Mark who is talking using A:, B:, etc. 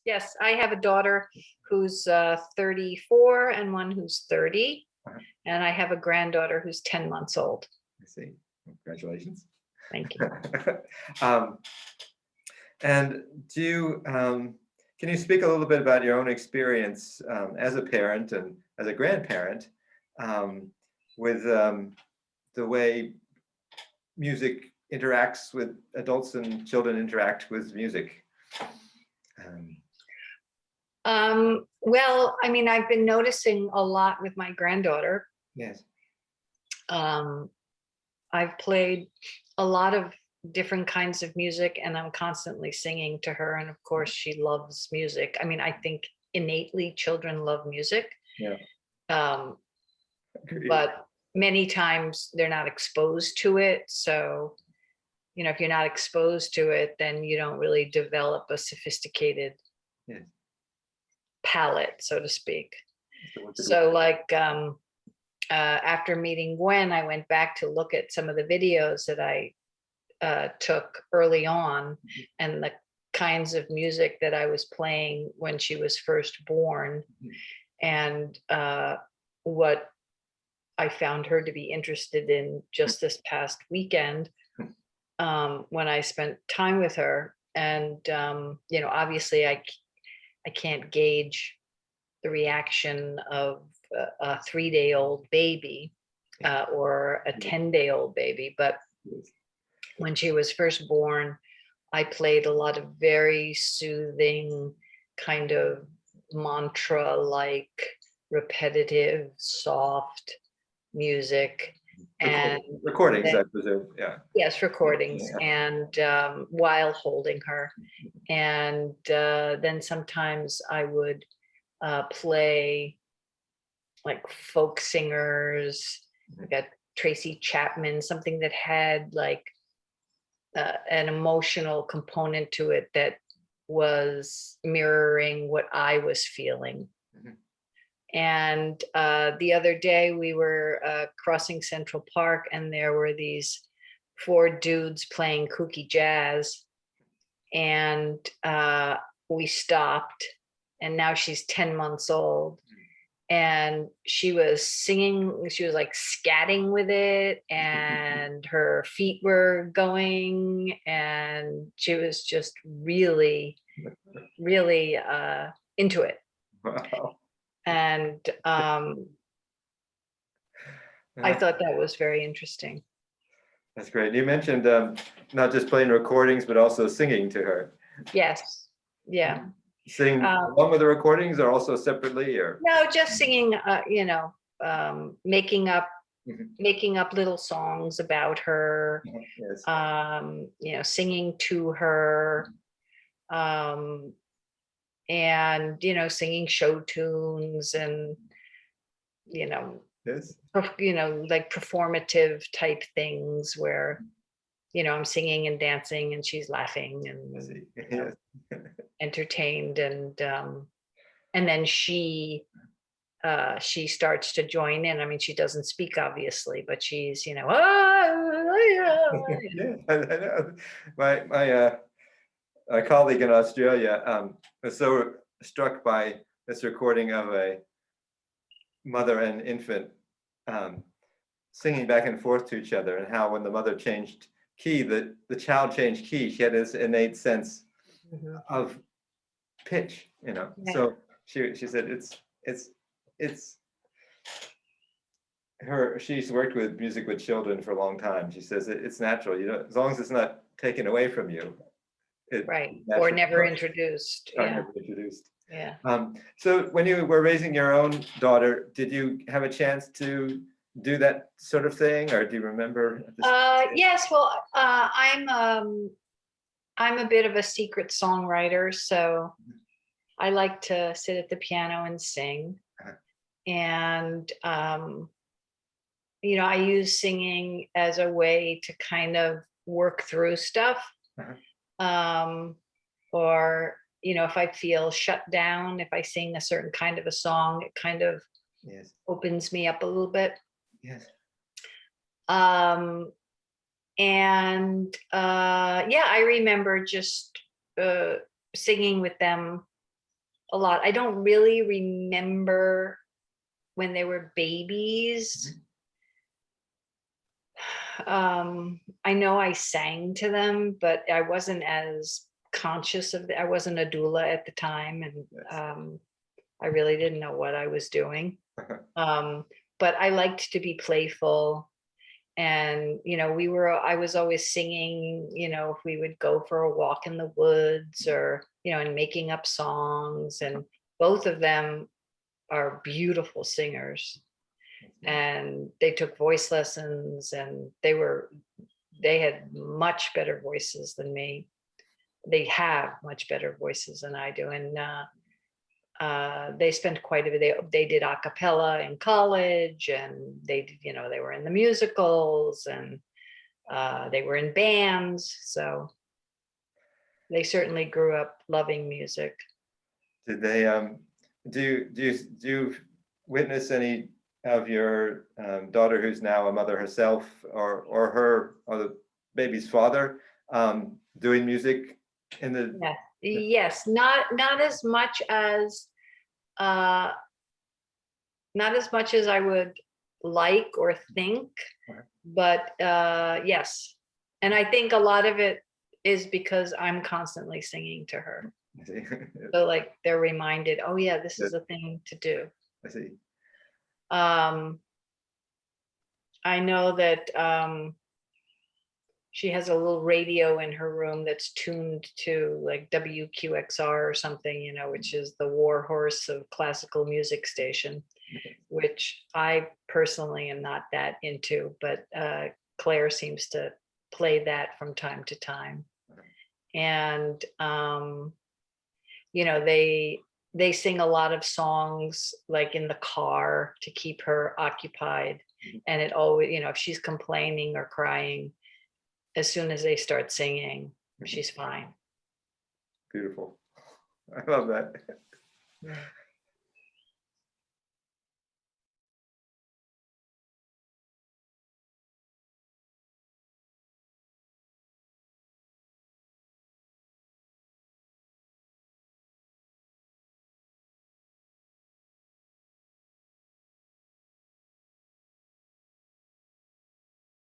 A: Yes. I have a daughter who's 34 and one who's 30.
B: Uh-huh.
A: And I have a granddaughter who's 10 months old.
B: I see. Congratulations.
A: Thank you.
B: And can you speak a little bit about your own experience as a parent and as a grandparent with the way music interacts with adults and children interact with music?
A: Well, I mean, I've been noticing a lot with my granddaughter.
B: Yes.
A: I've played a lot of different kinds of music and I'm constantly singing to her. And of course she loves music. I mean, I think innately children love music.
B: Yeah.
A: But many times they're not exposed to it. So, if you're not exposed to it, then you don't really develop a sophisticated palette, so to speak. So like, after meeting Gwen, I went back to look at some of the videos that I took early on and the kinds of music that I was playing when she was first born, and what I found her to be interested in just this past weekend when I spent time with her. And obviously I can't gauge the reaction of a 3-day-old baby or a 10-day-old baby, but when she was first born, I played a lot of very soothing, kind of mantra-like, repetitive, soft music. And
B: recordings, I presume. Yeah.
A: Yes, recordings. And while holding her. And then sometimes I would play like folk singers, like a Tracy Chapman, something that had like an emotional component to it that was mirroring what I was feeling. And the other day we were crossing Central Park and there were these 4 dudes playing kooky jazz, and we stopped, and now she's 10 months old. And she was singing, she was like scatting with it, and her feet were going, and she was just really, really into it.
B: Wow.
A: And I thought that was very interesting.
B: That's great. You mentioned not just playing recordings, but also singing to her.
A: Yes. Yeah.
B: Sing along with the recordings or also separately, or? No,
A: just singing, making up little songs about her,
B: Yes.
A: Singing to her, and, singing show tunes and,
B: Yes.
A: like performative type things where, I'm singing and dancing and she's laughing and entertained, and then she starts to join in. I mean, she doesn't speak obviously, but she's
B: Yeah, I know. My colleague in Australia was so struck by this recording of a mother and infant singing back and forth to each other, and how when the mother changed key, the child changed key. She had this innate sense of pitch,
A: Yeah.
B: So she said it's her. She's worked with music with children for a long time. She says it's natural, as long as it's not taken away from you.
A: Right, or never introduced.
B: Never introduced.
A: Yeah.
B: So when you were raising your own daughter, did you have a chance to do that sort of thing, or do you remember?
A: Yes. Well, I'm a bit of a secret songwriter, so I like to sit at the piano and sing. And I use singing as a way to kind of work through stuff. Or if I feel shut down, if I sing a certain kind of a song, it kind of opens me up a little bit.
B: Yes.
A: And I remember just singing with them a lot. I don't really remember when they were babies. I know I sang to them, but I wasn't as conscious of I wasn't a doula at the time, and I really didn't know what I was doing. But I liked to be playful. And, you know, I was always singing, you know, if we would go for a walk in the woods, or, you know, and making up songs. And both of them are beautiful singers. And they took voice lessons, and they had much better voices than me. They have much better voices than I do. And they spent quite a bit. They did a cappella in college, and you know, they were in the musicals, and they were in bands. So they certainly grew up loving music.
B: Did they do you witness any of your daughter, who's now a mother herself, or the baby's father, doing music in the?
A: Yeah. Yes, not as much as not as much as I would like or think, but yes. And I think a lot of it is because I'm constantly singing to her. So like they're reminded, oh yeah, this is a thing to do.
B: I see.
A: I know that she has a little radio in her room that's tuned to like WQXR or something, you know, which is the war horse of classical music station, which I personally am not that into, but Claire seems to play that from time to time. And, you know, they sing a lot of songs like in the car to keep her occupied. And it always, you know, if she's complaining or crying, as soon as they start singing, she's fine.
B: Beautiful. I love that.
A: Yeah.